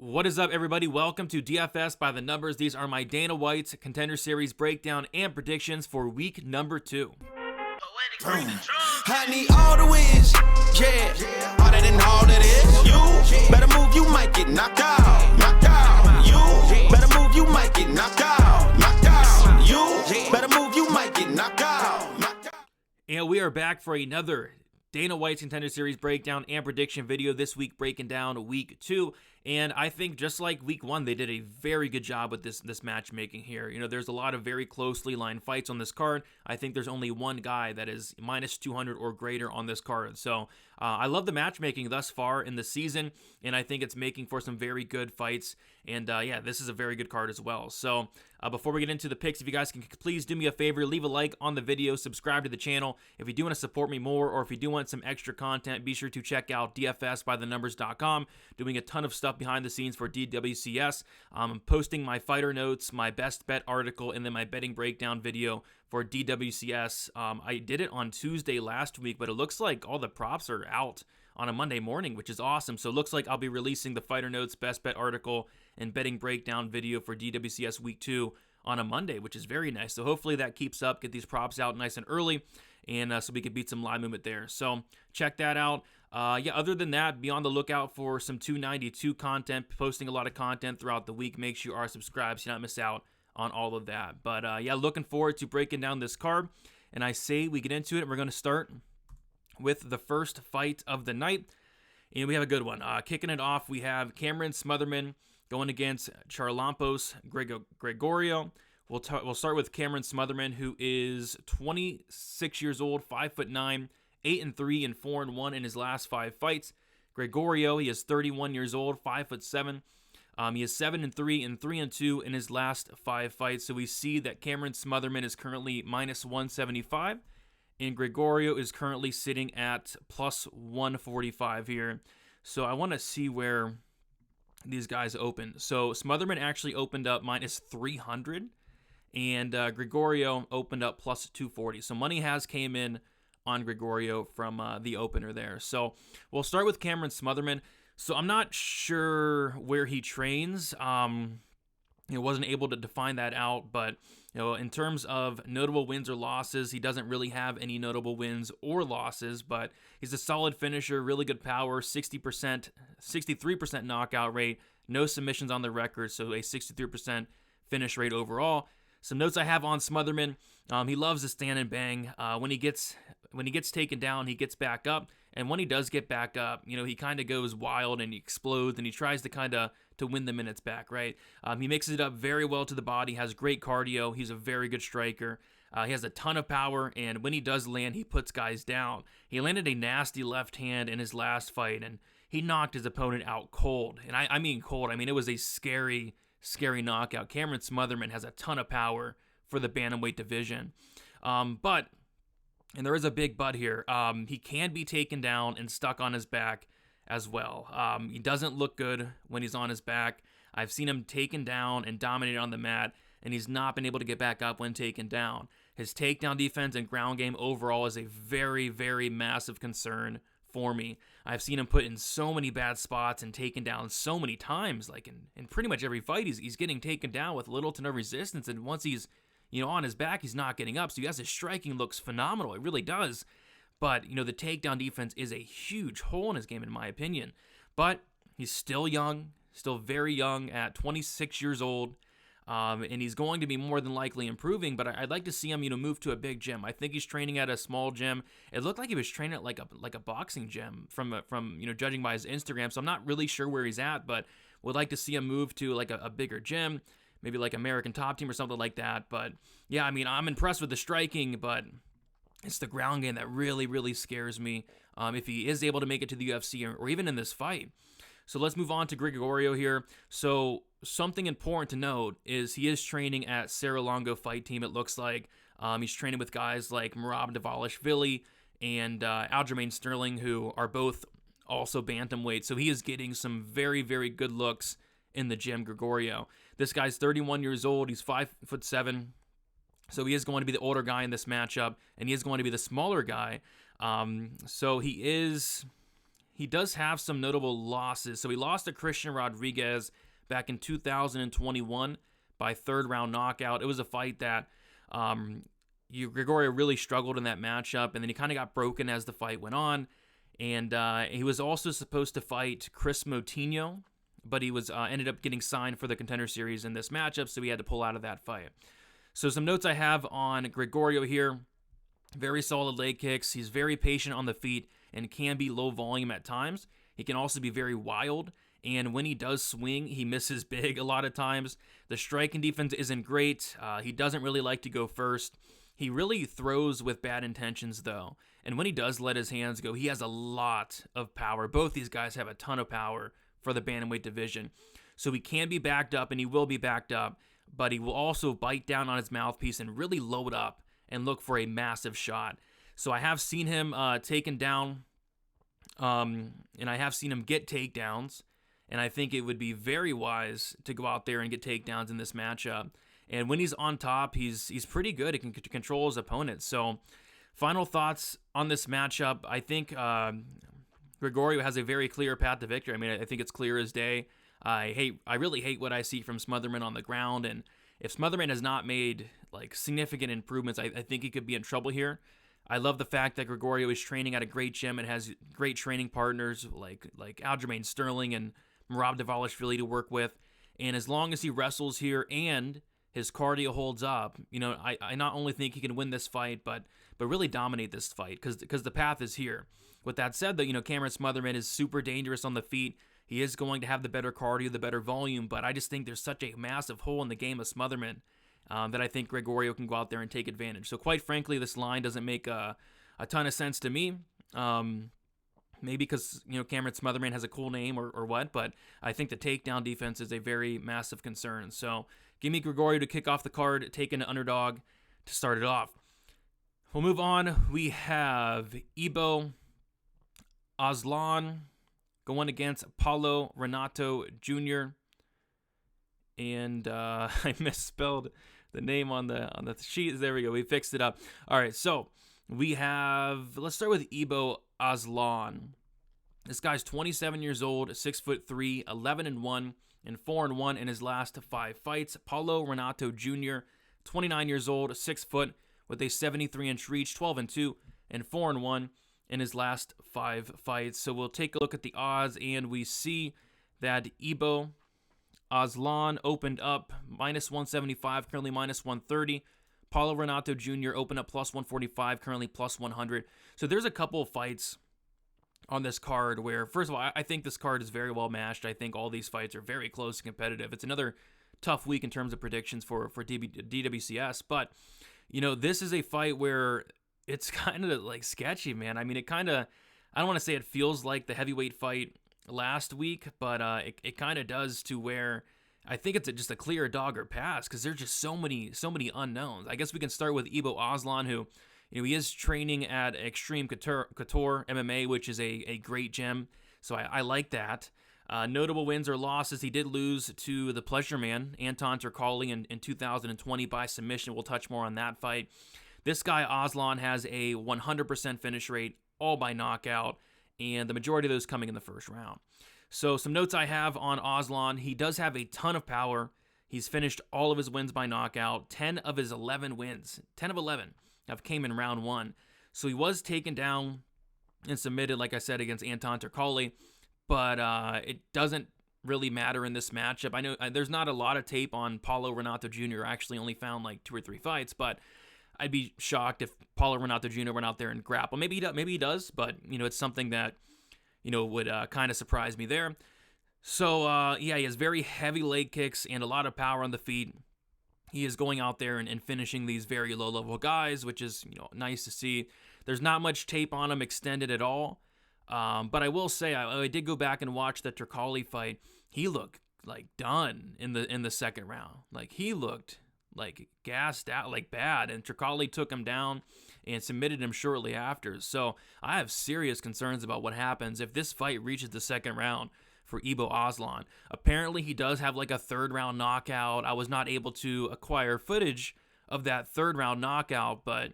What is up, everybody? Welcome to DFS by the Numbers. These are my Dana White's Contender Series breakdown and predictions for week number 2. I need all the wins, yeah. Harder than all it is. You better move, you might get knocked out. Knocked out. You better move, you might get knocked out. Knocked out. You better move, you might get knocked out. Knocked out. And we are back for another Dana White's Contender Series breakdown and prediction video this week, breaking down week 2. And I think just like week 1, they did a very good job with this matchmaking here. You know, there's a lot of very closely lined fights on this card. I think there's only one guy that is minus 200 or greater on this card. So I love the matchmaking thus far in the season, and I think it's making for some very good fights. And yeah, this is a very good card as well. So before we get into the picks, if you guys can please do me a favor, leave a like on the video, subscribe to the channel. If you do want to support me more, or if you do want some extra content, be sure to check out dfsbythenumbers.com. Doing a ton of stuff behind the scenes for DWCS. I'm posting my fighter notes, my best bet article, and then my betting breakdown video for DWCS. I did it on Tuesday last week, but it looks like all the props are out on a Monday morning, which is awesome. So it looks like I'll be releasing the fighter notes, best bet article, and betting breakdown video for DWCS week 2 on a Monday, which is very nice. So hopefully that keeps up, get these props out nice and early, and so we can beat some live movement there. So check that out. Yeah, other than that, be on the lookout for some 292 content, posting a lot of content throughout the week. Make sure you are subscribed so you don't miss out on all of that. But yeah, looking forward to breaking down this card. And I say we get into it, and we're going to start with the first fight of the night. And we have a good one. Kicking it off, we have Cameron Smotherman going against Charalampos Grigoriou. We'll start with Cameron Smotherman, who is 26 years old, 5'9", 8-3 and 4-1 in his last 5 fights. Grigoriou, he is 31 years old, 5'7". He is 7-3 and 3-2 in his last 5 fights. So we see that Cameron Smotherman is currently minus 175, and Grigoriou is currently sitting at plus 145 here. So I want to see where these guys open. So Smotherman actually opened up minus 300, and Grigoriou opened up plus 240. So money has came in on Grigoriou from the opener there. So we'll start with Cameron Smotherman. So I'm not sure where he trains. Wasn't able to define that out, but in terms of notable wins or losses, he doesn't really have any notable wins or losses, but he's a solid finisher, really good power, 63% knockout rate, no submissions on the record, so a 63% finish rate overall. Some notes I have on Smotherman: he loves to stand and bang. When he gets taken down, he gets back up, and when he does get back up, he kind of goes wild and he explodes, and he tries to win the minutes back, right? He mixes it up very well to the body, has great cardio. He's a very good striker. He has a ton of power, and when he does land, he puts guys down. He landed a nasty left hand in his last fight, and he knocked his opponent out cold. And I mean cold. I mean, it was a scary knockout. Cameron Smotherman has a ton of power for the bantamweight division. But, and there is a big but here, he can be taken down and stuck on his back as well. He doesn't look good when he's on his back. I've seen him taken down and dominated on the mat, and he's not been able to get back up when taken down. His takedown defense and ground game overall is a very, very massive concern for me. I've seen him put in so many bad spots and taken down so many times. Like in pretty much every fight, he's getting taken down with little to no resistance, and once he's on his back, he's not getting up. So yes, his striking looks phenomenal. It really does. But, the takedown defense is a huge hole in his game, in my opinion. But he's still young, still very young at 26 years old. And he's going to be more than likely improving, but I'd like to see him, move to a big gym. I think he's training at a small gym. It looked like he was training at like a boxing gym from judging by his Instagram. So I'm not really sure where he's at, but would like to see him move to like a bigger gym, maybe like American Top Team or something like that. But yeah, I mean, I'm impressed with the striking, but it's the ground game that really, really scares me if he is able to make it to the UFC or even in this fight. So let's move on to Grigoriou here. So something important to note is he is training at Saralongo Fight Team, it looks like. He's training with guys like Merab Dvalishvili and Aljamain Sterling, who are both also bantamweight. So he is getting some very, very good looks in the gym, Grigoriou. This guy's 31 years old. He's 5'7". So he is going to be the older guy in this matchup, and he is going to be the smaller guy. So he is he does have some notable losses. So he lost to Christian Rodriguez back in 2021 by third-round knockout. It was a fight that Grigoriou really struggled in that matchup, and then he kind of got broken as the fight went on. And he was also supposed to fight Chris Moutinho, but he was ended up getting signed for the Contender Series in this matchup, so he had to pull out of that fight. So some notes I have on Grigoriou here. Very solid leg kicks. He's very patient on the feet and can be low volume at times. He can also be very wild, and when he does swing, he misses big a lot of times. The striking defense isn't great. He doesn't really like to go first. He really throws with bad intentions, though. And when he does let his hands go, he has a lot of power. Both these guys have a ton of power for the bantamweight division. So he can be backed up, and he will be backed up, but he will also bite down on his mouthpiece and really load up and look for a massive shot. So I have seen him taken down, and I have seen him get takedowns, and I think it would be very wise to go out there and get takedowns in this matchup. And when he's on top, he's pretty good. He can control his opponent. So final thoughts on this matchup. I think Grigoriou has a very clear path to victory. I mean, I think it's clear as day. I really hate what I see from Smotherman on the ground, and if Smotherman has not made like significant improvements, I think he could be in trouble here. I love the fact that Grigoriou is training at a great gym and has great training partners like Aljamain Sterling and Merab Dvalishvili to work with. And as long as he wrestles here and his cardio holds up, I not only think he can win this fight, but really dominate this fight because the path is here. With that said, though, Cameron Smotherman is super dangerous on the feet. He is going to have the better cardio, the better volume, but I just think there's such a massive hole in the game of Smotherman that I think Grigoriou can go out there and take advantage. So quite frankly, this line doesn't make a ton of sense to me. Maybe because, Cameron Smotherman has a cool name or what, but I think the takedown defense is a very massive concern. So give me Grigoriou to kick off the card, take an underdog to start it off. We'll move on. We have Ibo Aslan going against Paulo Renato Jr. And I misspelled the name on the sheet. There we go. We fixed it up. All right, so let's start with Ibo Aslan. This guy's 27 years old, 6'3", 11-1, and 4-1 in his last 5 fights. Paulo Renato Jr., 29 years old, 6 foot, with a 73-inch reach, 12-2, and 4-1 in his last 5 fights. So we'll take a look at the odds, and we see that Ibo Aslan opened up -175, currently -130. Paulo Renato Jr. opened up +145, currently +100. So there's a couple of fights on this card where, first of all, I think this card is very well matched. I think all these fights are very close and competitive. It's another tough week in terms of predictions for DWCS, but this is a fight where it's kind of like sketchy, man. I mean, I don't want to say it feels like the heavyweight fight last week, but it kind of does, to where I think it's just a clear dog or pass because there's just so many unknowns. I guess we can start with Ibo Aslan, who he is training at Extreme Couture MMA, which is a great gym, so I like that. Notable wins or losses: he did lose to the Pleasure Man, Anton Turkalj, in 2020 by submission. We'll touch more on that fight. This guy, Aslan, has a 100% finish rate, all by knockout, and the majority of those coming in the first round. So some notes I have on Aslan: he does have a ton of power. He's finished all of his wins by knockout. 10 of his 11 wins, 10 of 11, have came in round 1. So he was taken down and submitted, like I said, against Anton Turkalj, but it doesn't really matter in this matchup. I know there's not a lot of tape on Paulo Renato Jr. I actually only found like 2 or 3 fights, but I'd be shocked if Paulo Renato Jr. went out there and grappled. Maybe he does, but it's something that would kind of surprise me there. So he has very heavy leg kicks and a lot of power on the feet. He is going out there and finishing these very low-level guys, which is nice to see. There's not much tape on him extended at all, but I will say I did go back and watch the Turkalj fight. He looked like done in the second round. Like he looked like gassed out, like bad, and Turkalj took him down and submitted him shortly after. So I have serious concerns about what happens if this fight reaches the second round for Ibo Aslan. Apparently he does have like a 3rd round knockout. I was not able to acquire footage of that 3rd round knockout, but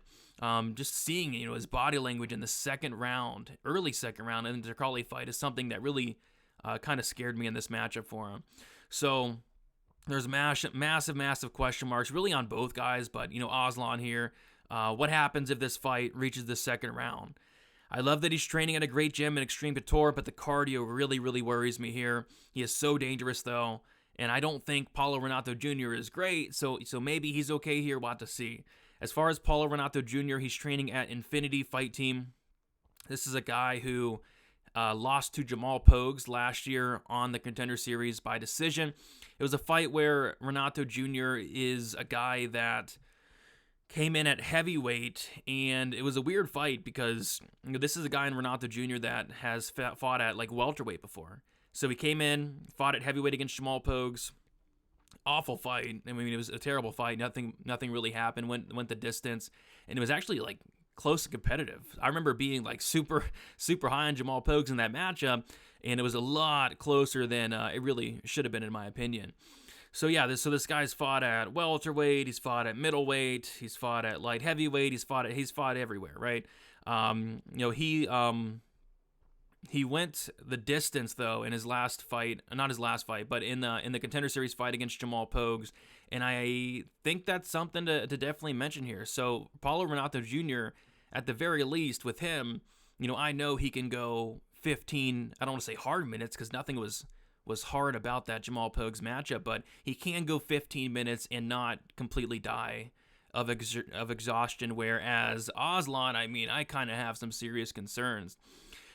Just seeing, his body language in the second round, early second round in the Karali fight is something that really kind of scared me in this matchup for him. So there's massive question marks really on both guys, but, Aslan here, what happens if this fight reaches the second round? I love that he's training at a great gym in Extreme Couture, but the cardio really worries me here. He is so dangerous, though, and I don't think Paulo Renato Jr. is great, so maybe he's okay here. We'll have to see. As far as Paulo Renato Jr., he's training at Infinity Fight Team. This is a guy who lost to Jamal Pogues last year on the Contender Series by decision. It was a fight where Renato Jr. is a guy that came in at heavyweight, and it was a weird fight because this is a guy in Renato Jr. that has fought at like welterweight before. So he came in, fought at heavyweight against Jamal Pogues. Awful fight. I mean, it was a terrible fight. Nothing really happened. Went the distance, and it was actually like close and competitive. I remember being like super high on Jamal Pogues in that matchup, and it was a lot closer than it really should have been, in my opinion. So yeah, this guy's fought at welterweight, he's fought at middleweight, he's fought at light heavyweight, he's fought everywhere, right? He went the distance though in his last fight, not his last fight, but in the Contender Series fight against Jamal Pogues, and I think that's something to definitely mention here. So Paulo Renato Jr., at the very least with him, I know he can go 15. I don't want to say hard minutes because nothing was hard about that Jamal Pogues matchup, but he can go 15 minutes and not completely die of exhaustion, whereas Aslan, I kind of have some serious concerns.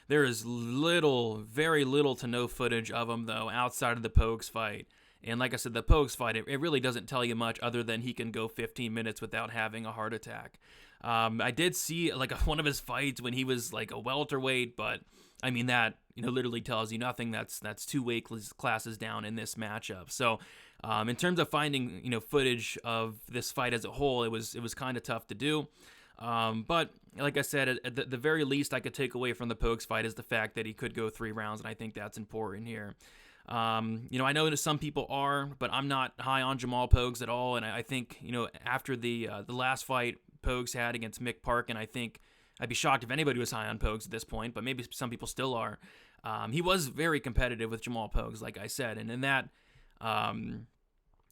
There is very little to no footage of him, though, outside of the Pogues fight. And like I said, the Pogues fight, it really doesn't tell you much other than he can go 15 minutes without having a heart attack. I did see like one of his fights when he was like a welterweight, but that literally tells you nothing. That's 2 weight classes down in this matchup. So in terms of finding footage of this fight as a whole, it was kind of tough to do. But like I said, at the very least I could take away from the Pogues fight is the fact that he could go 3 rounds, and I think that's important here. I know that some people are, but I'm not high on Jamal Pogues at all, and I think after the last fight Pogues had against Mick Park, and I think I'd be shocked if anybody was high on Pogues at this point, but maybe some people still are. He was very competitive with Jamal Pogues, like I said, and in that,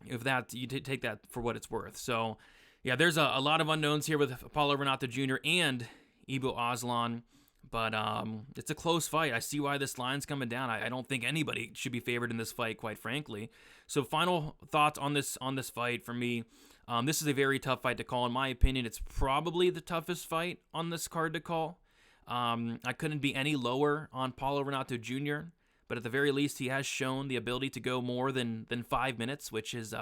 if that you take that for what it's worth. So, yeah, there's a lot of unknowns here with Paulo Renato Jr. and Ibu Aslan, but it's a close fight. I see why this line's coming down. I don't think anybody should be favored in this fight, quite frankly. So, final thoughts on this fight for me. This is a very tough fight to call. In my opinion, it's probably the toughest fight on this card to call. I couldn't be any lower on Paulo Renato Jr., but at the very least, he has shown the ability to go more than 5 minutes, which is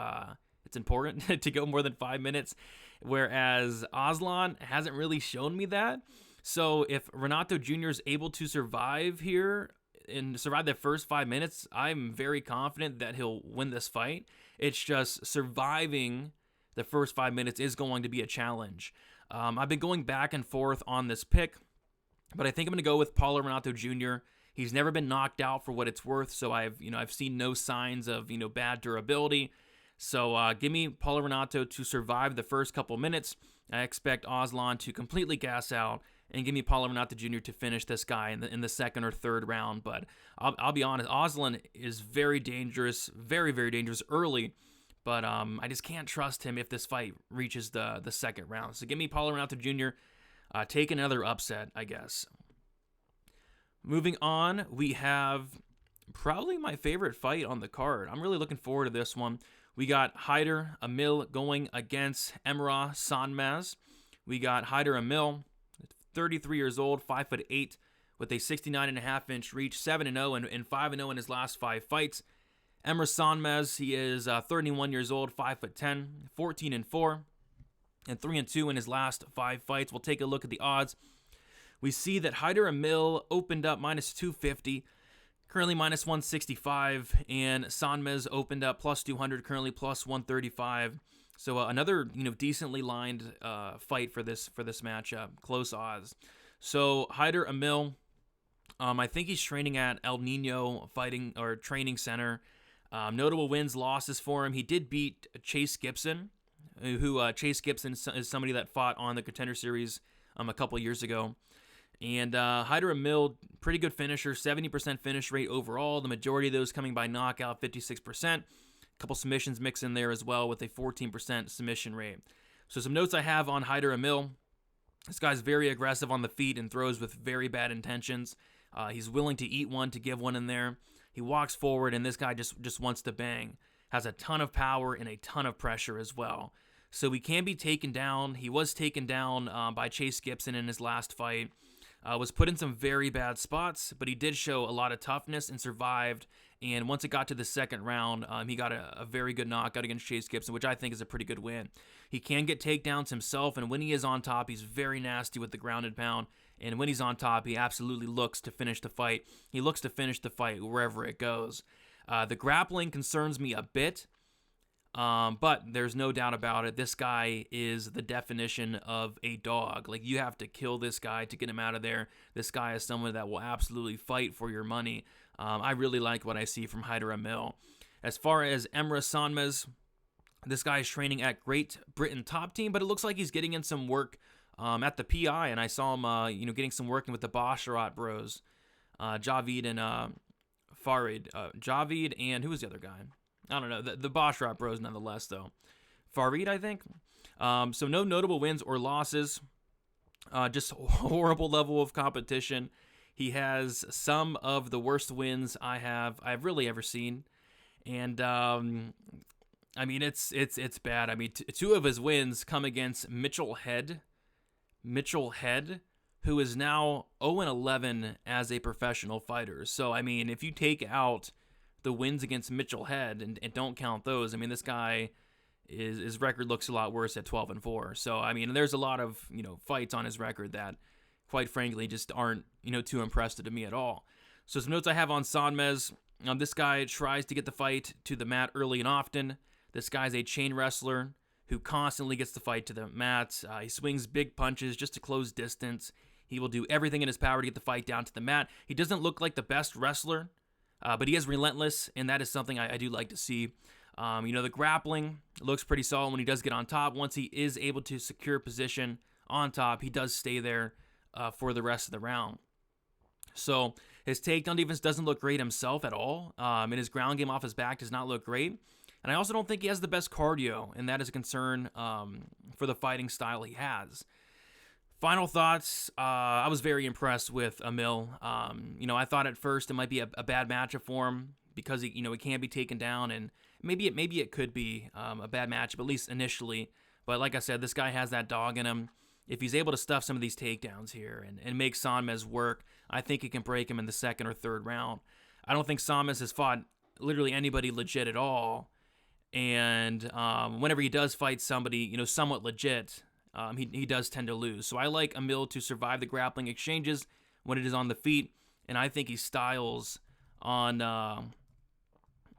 it's important to go more than 5 minutes, whereas Aslan hasn't really shown me that. So if Renato Jr. is able to survive here and survive the first 5 minutes, I'm very confident that he'll win this fight. It's just surviving the first 5 minutes is going to be a challenge. I've been going back and forth on this pick, but I think I'm going to go with Paulo Renato Jr. He's never been knocked out for what it's worth, so I've seen no signs of bad durability. So give me Paulo Renato to survive the first couple minutes. I expect Aslan to completely gas out, and give me Paulo Renato Jr. to finish this guy in the second or third round. But I'll be honest, Aslan is very dangerous, very dangerous early. But I just can't trust him if this fight reaches the second round. So give me Paulo Renato Jr. Take another upset, I guess. Moving on, we have probably my favorite fight on the card. I'm really looking forward to this one. We got Hyder Amil going against Emrah Sonmez. We got Hyder Amil, 33 years old, 5'8", with a 69.5-inch reach, 7-0 and 5-0 in his last 5 fights. Emrah Sonmez, he is 31 years old, 5'10", 14-4, and 3-2 in his last 5 fights. We'll take a look at the odds. We see that Hyder Amil opened up -250, currently -165, and Sonmez opened up +200, currently +135. So another decently lined fight for this matchup, close odds. So Hyder Amil, I think he's training at El Nino Training Center. Notable wins, losses for him. He did beat Chase Gibson who Chase Gibson is somebody that fought on the Contender Series a couple years ago. And Hyder Amil, pretty good finisher, 70% finish rate overall. The majority of those coming by knockout, 56%. A couple submissions mixed in there as well with a 14% submission rate. So some notes I have on Hyder Amil. This guy's very aggressive on the feet and throws with very bad intentions. He's willing to eat one to give one in there. He walks forward, and this guy just wants to bang. Has a ton of power and a ton of pressure as well. So he can be taken down. He was taken down by Chase Gibson in his last fight. Was put in some very bad spots, but he did show a lot of toughness and survived. And once it got to the second round, he got a very good knockout against Chase Gibson, which I think is a pretty good win. He can get takedowns himself, and when he is on top, he's very nasty with the ground and pound. And when he's on top, he absolutely looks to finish the fight. He looks to finish the fight wherever it goes. The grappling concerns me a bit. But there's no doubt about it. This guy is the definition of a dog. Like, you have to kill this guy to get him out of there. This guy is someone that will absolutely fight for your money. I really like what I see from Hyder Amil. As far as Emrah Sonmez, this guy is training at Great Britain Top Team, but it looks like he's getting in some work at the PI, and I saw him, getting some working with the Basharat bros, Javid and Farid. Javid and who was the other guy? I don't know. The Basharat bros, nonetheless, though. Farid, I think. So no notable wins or losses. Just horrible level of competition. He has some of the worst wins I've really ever seen, and I mean it's bad. I mean two of his wins come against Mitchell Head, who is now 0-11 as a professional fighter. So I mean, if you take out the wins against Mitchell Head and don't count those, I mean this guy his record looks a lot worse at 12-4. So I mean there's a lot of fights on his record that, quite frankly, just aren't too impressive to me at all. So some notes I have on Sonmez. This guy tries to get the fight to the mat early and often. This guy's a chain wrestler who constantly gets the fight to the mat. He swings big punches just to close distance. He will do everything in his power to get the fight down to the mat. He doesn't look like the best wrestler, but he is relentless, and that is something I do like to see. The grappling looks pretty solid when he does get on top. Once he is able to secure position on top, he does stay there for the rest of the round. So his takedown defense doesn't look great himself at all, and his ground game off his back does not look great. And I also don't think he has the best cardio, and that is a concern for the fighting style he has. Final thoughts, I was very impressed with Amil. I thought at first it might be a bad matchup for him because he can't be taken down, and maybe it could be a bad matchup, at least initially. But like I said, this guy has that dog in him. If he's able to stuff some of these takedowns here and make Sonmez work, I think he can break him in the second or third round. I don't think Sonmez has fought literally anybody legit at all. And whenever he does fight somebody, somewhat legit, he does tend to lose. So I like Amil to survive the grappling exchanges when it is on the feet, and I think he styles on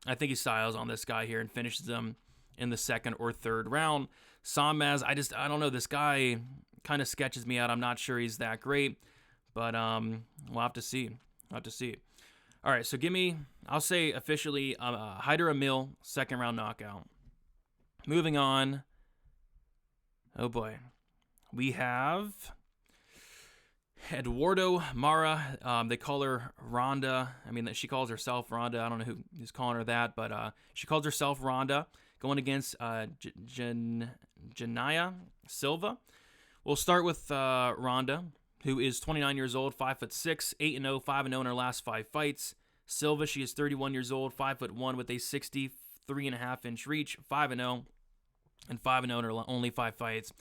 this guy here and finishes him in the second or third round. Sonmez, I don't know. This guy kind of sketches me out. I'm not sure he's that great, but we'll have to see. All right, so I'll say officially, Hyder Amil, second round knockout. Moving on. Oh boy. We have Eduarda Moura. They call her Ronda. I mean, she calls herself Ronda. I don't know who's calling her that, but she calls herself Ronda, going against Janauna Silva. We'll start with Ronda, who is 29 years old, 5'6", 8-0, 5-0 in her last 5 fights. Silva, she is 31 years old, 5'1", with a 63.5-inch reach, 5-0, and 5-0 in her only 5 fights.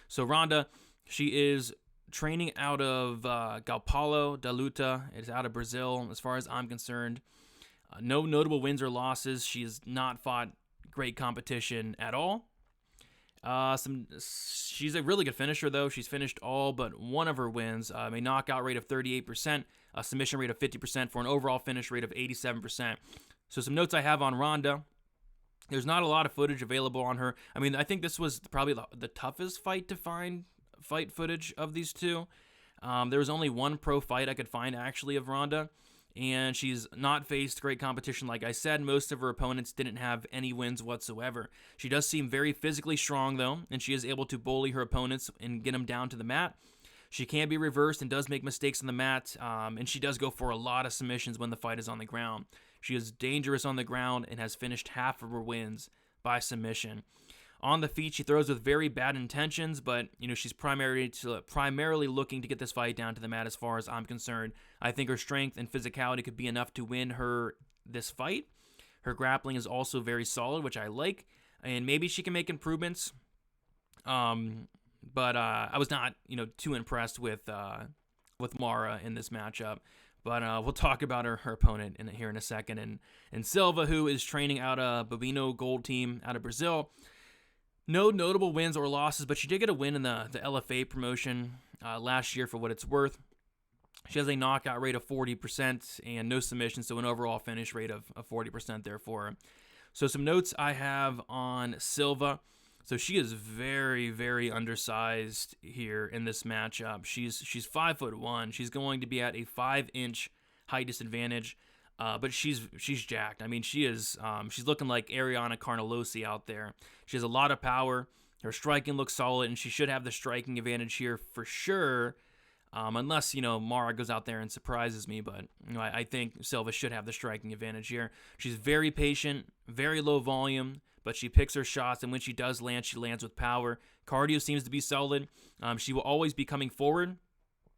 So Ronda, she is training out of Paulo da Luta. It's out of Brazil, as far as I'm concerned. No notable wins or losses. She has not fought great competition at all. She's a really good finisher, though. She's finished all but one of her wins. A knockout rate of 38%, a submission rate of 50%, for an overall finish rate of 87%. So some notes I have on Ronda. There's not a lot of footage available on her. I mean, I think this was probably the toughest fight to find footage of these two. There was only one pro fight I could find, actually, of Ronda. and she's not faced great competition. Like I said, most of her opponents didn't have any wins whatsoever. She does seem very physically strong, though, and she is able to bully her opponents and get them down to the mat. She can be reversed and does make mistakes on the mat, and she does go for a lot of submissions when the fight is on the ground. She is dangerous on the ground and has finished half of her wins by submission. On the feet, she throws with very bad intentions, but she's primarily looking to get this fight down to the mat as far as I'm concerned. I think her strength and physicality could be enough to win her this fight. Her grappling is also very solid, which I like, and maybe she can make improvements. But I was not, too impressed with Moura in this matchup. But we'll talk about her opponent here in a second. And Silva, who is training out of Bobino Gold Team out of Brazil. No notable wins or losses, but she did get a win in the LFA promotion last year for what it's worth. She has a knockout rate of 40% and no submission, so an overall finish rate of 40% there for her. So some notes I have on Silva. So she is very, very undersized here in this matchup. She's 5'1". She's going to be at a 5-inch height disadvantage, but she's jacked. I mean, she's looking like Ariana Carnelosi out there. She has a lot of power. Her striking looks solid, and she should have the striking advantage here for sure. Unless, Moura goes out there and surprises me, but I think Silva should have the striking advantage here. She's very patient, very low volume, but she picks her shots, and when she does land, she lands with power. Cardio seems to be solid. She will always be coming forward,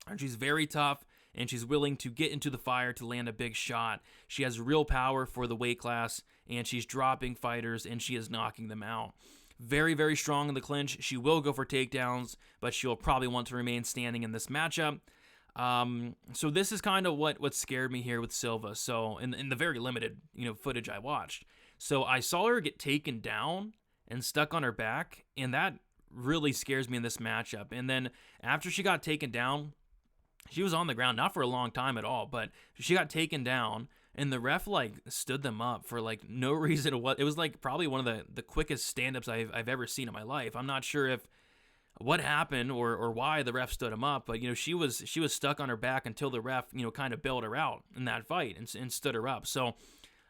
and she's very tough, and she's willing to get into the fire to land a big shot. She has real power for the weight class, and she's dropping fighters, and she is knocking them out. Very, very strong in the clinch. She will go for takedowns, but she'll probably want to remain standing in this matchup. So this is kind of what scared me here with Silva. So in the very limited footage I watched, so I saw her get taken down and stuck on her back, and that really scares me in this matchup. And then after she got taken down, she was on the ground, not for a long time at all, but she got taken down. And the ref stood them up for no reason. It was probably one of the quickest stand-ups I've ever seen in my life. I'm not sure if what happened or why the ref stood him up, but she was stuck on her back until the ref kind of bailed her out in that fight and stood her up. So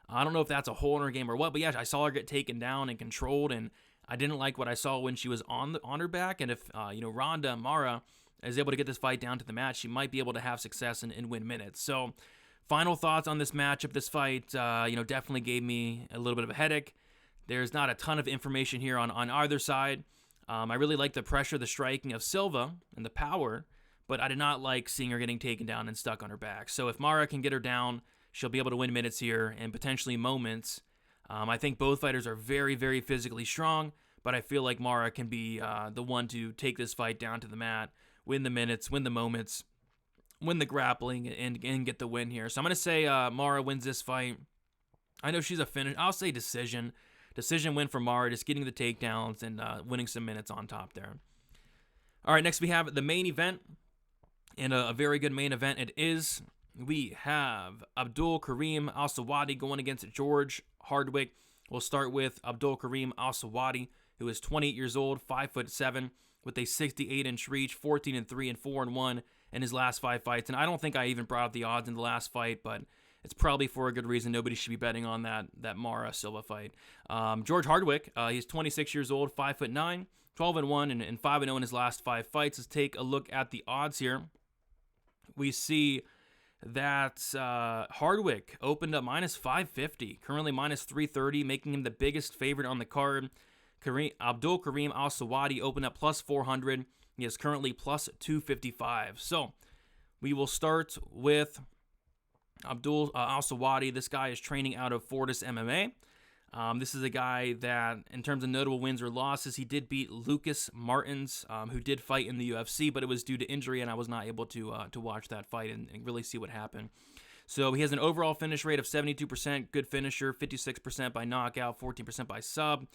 I don't know if that's a hole in her game or what, but yeah, I saw her get taken down and controlled, and I didn't like what I saw when she was on her back. And if Ronda Moura is able to get this fight down to the mat, she might be able to have success and win minutes. So. Final thoughts on this matchup, this fight, definitely gave me a little bit of a headache. There's not a ton of information here on either side. I really like the pressure, the striking of Silva and the power, but I did not like seeing her getting taken down and stuck on her back. So if Moura can get her down, she'll be able to win minutes here and potentially moments. I think both fighters are very, very physically strong, but I feel like Moura can be the one to take this fight down to the mat, win the minutes, win the moments, win the grappling, and get the win here. So I'm going to say Moura wins this fight. I know she's a finish. I'll say decision. Decision win for Moura, just getting the takedowns and winning some minutes on top there. All right, next we have the main event, and a very good main event it is. We have Abdul-Kareem Al-Selwady going against George Hardwick. We'll start with Abdul-Kareem Al-Selwady, who is 28 years old, 5'7", with a 68-inch reach, 14-3 and 4-1 in his last 5 fights. And I don't think I even brought up the odds in the last fight, but it's probably for a good reason. Nobody should be betting on that Moura Silva fight. George Hardwick, he's 26 years old, 5'9", 12-1 and 5-0 in his last 5 fights. Let's take a look at the odds here. We see that Hardwick opened up minus 550, currently minus 330, making him the biggest favorite on the card. Abdul-Kareem Al-Selwady opened up plus 400. He is currently plus 255. So we will start with Al-Selwady. This guy is training out of Fortis MMA. This is a guy that, in terms of notable wins or losses, he did beat Lucas Martins, who did fight in the UFC, but it was due to injury, and I was not able to watch that fight and really see what happened. So he has an overall finish rate of 72%, good finisher, 56% by knockout, 14% by sub.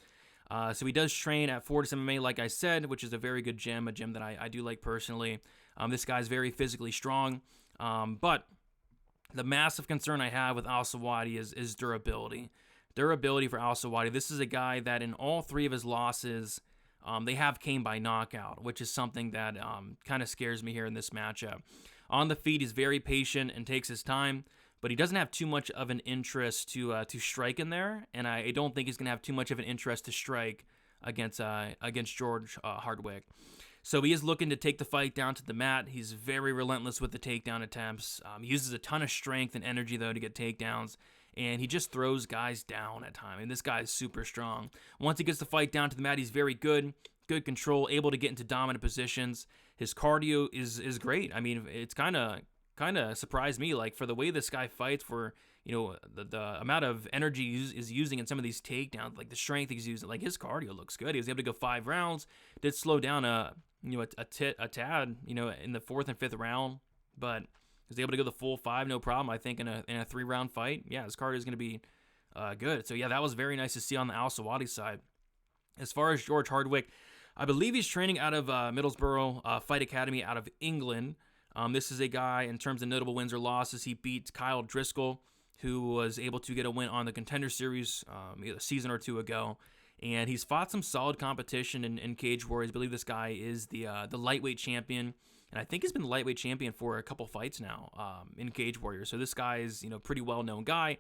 So he does train at Fortis MMA, like I said, which is a very good gym, a gym that I do like personally. This guy's very physically strong, but the massive concern I have with Al-Selwady is durability. Durability for Al-Selwady. This is a guy that in all 3 of his losses, they have came by knockout, which is something that kind of scares me here in this matchup. On the feet, he's very patient and takes his time, but he doesn't have too much of an interest to strike in there, and I don't think he's going to have too much of an interest to strike against George Hardwick. So he is looking to take the fight down to the mat. He's very relentless with the takedown attempts. He uses a ton of strength and energy, though, to get takedowns, and he just throws guys down at times. And this guy is super strong. Once he gets the fight down to the mat, he's very good control, able to get into dominant positions. His cardio is great. I mean, it's kind of surprised me, like, for the way this guy fights, for the amount of energy he's using in some of these takedowns, like the strength he's using, like his cardio looks good. He was able to go 5 rounds, did slow down a tad, in the 4th and 5th round, but was able to go the full 5, no problem. I think in a 3-round fight, yeah, his cardio is going to be good. So yeah, that was very nice to see on the Al-Selwady side. As far as George Hardwick, I believe he's training out of Middlesbrough Fight Academy out of England. This is a guy, in terms of notable wins or losses, he beat Kyle Driscoll, who was able to get a win on the Contender Series a season or 2 ago. And he's fought some solid competition in Cage Warriors. I believe this guy is the lightweight champion. And I think he's been the lightweight champion for a couple fights now in Cage Warriors. So this guy is, pretty well-known guy.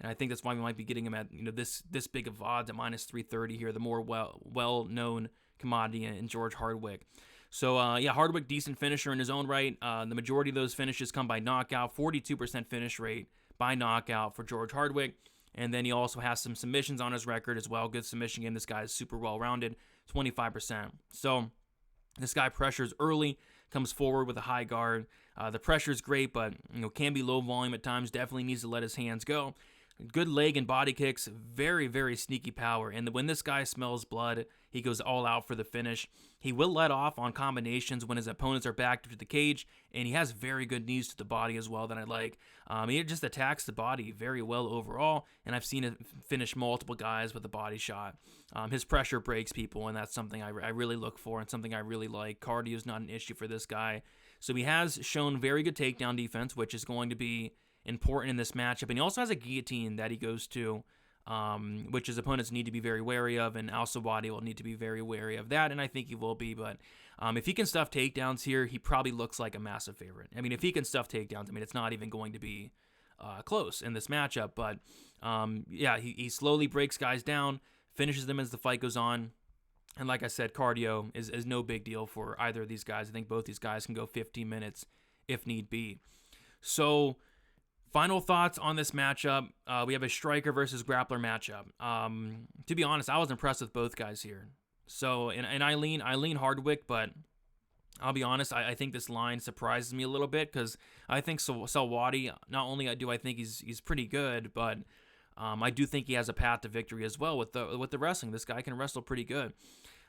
And I think that's why we might be getting him at, this big of odds at minus 330 here, the more well-known commodity in George Hardwick. So, Hardwick, decent finisher in his own right. The majority of those finishes come by knockout, 42% finish rate by knockout for George Hardwick. And then he also has some submissions on his record as well. Good submission game. This guy is super well-rounded, 25%. So this guy pressures early, comes forward with a high guard. The pressure is great, but can be low volume at times. Definitely needs to let his hands go. Good leg and body kicks, very, very sneaky power. And when this guy smells blood, he goes all out for the finish. He will let off on combinations when his opponents are backed to the cage, and he has very good knees to the body as well that I like. He just attacks the body very well overall, and I've seen it finish multiple guys with a body shot. His pressure breaks people, and that's something I really look for and something I really like. Cardio is not an issue for this guy. So he has shown very good takedown defense, which is going to be important in this matchup. And he also has a guillotine that he goes to, which his opponents need to be very wary of, and Al-Selwady will need to be very wary of that, and I think he will be. But if he can stuff takedowns here, he probably looks like a massive favorite. I mean, if he can stuff takedowns, it's not even going to be close in this matchup. But he slowly breaks guys down, finishes them as the fight goes on. And like I said, cardio is no big deal for either of these guys. I think both these guys can go 15 minutes if need be. So, final thoughts on this matchup. We have a striker versus grappler matchup. To be honest, I was impressed with both guys here. So, and I lean Hardwick, but I'll be honest, I think this line surprises me a little bit, because I think Selwady, not only do I think he's pretty good, but I do think he has a path to victory as well with the wrestling. This guy can wrestle pretty good.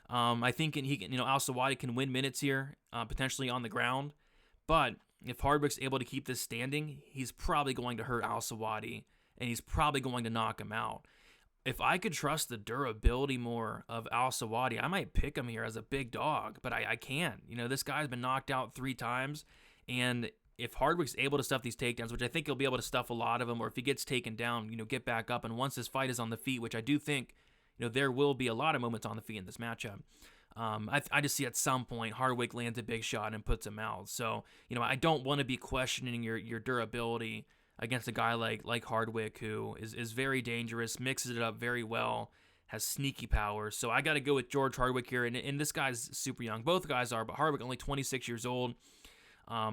I think he can, Al-Selwady can win minutes here, potentially on the ground, but if Hardwick's able to keep this standing, he's probably going to hurt Al-Selwady, and he's probably going to knock him out. If I could trust the durability more of Al-Selwady, I might pick him here as a big dog, but I can't. This guy's been knocked out 3 times, and if Hardwick's able to stuff these takedowns, which I think he'll be able to stuff a lot of them, or if he gets taken down, get back up, and once this fight is on the feet, which I do think, there will be a lot of moments on the feet in this matchup. I just see at some point Hardwick lands a big shot and puts him out. So, I don't want to be questioning your durability against a guy like Hardwick, who is very dangerous, mixes it up very well, has sneaky power. So I got to go with George Hardwick here, and this guy's super young. Both guys are, but Hardwick only 26 years old. I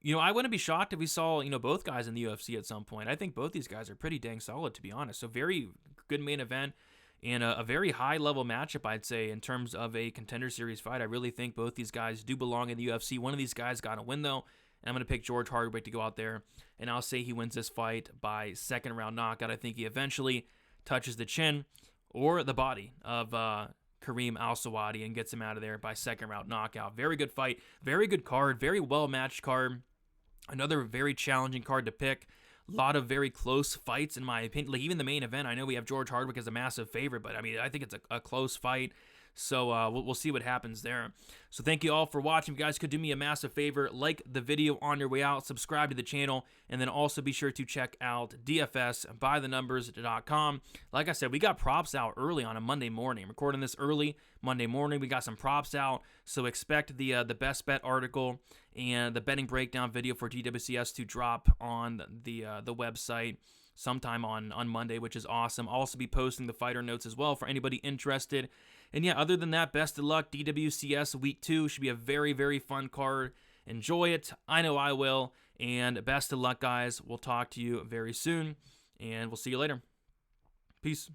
wouldn't be shocked if we saw, both guys in the UFC at some point. I think both these guys are pretty dang solid, to be honest. So very good main event. And a very high-level matchup, I'd say, in terms of a Contender Series fight. I really think both these guys do belong in the UFC. One of these guys got to win, though, and I'm going to pick George Hardwick to go out there, and I'll say he wins this fight by second-round knockout. I think he eventually touches the chin or the body of Kareem Al-Selwady and gets him out of there by second-round knockout. Very good fight, very good card, very well-matched card. Another very challenging card to pick. A lot of very close fights, in my opinion. Like, even the main event, I know we have George Hardwick as a massive favorite, but I think it's a close fight. So we'll see what happens there. So thank you all for watching. If you guys could do me a massive favor, like the video on your way out, subscribe to the channel, and then also be sure to check out dfsbythenumbers.com. Like I said, we got props out early on a Monday morning. I'm recording this early Monday morning. We got some props out, so expect the best bet article and the betting breakdown video for DWCS to drop on the website sometime on Monday, which is awesome. I'll also be posting the fighter notes as well for anybody interested. And yeah, other than that, best of luck. DWCS Week 2 should be a very, very fun card. Enjoy it. I know I will. And best of luck, guys. We'll talk to you very soon, and we'll see you later. Peace.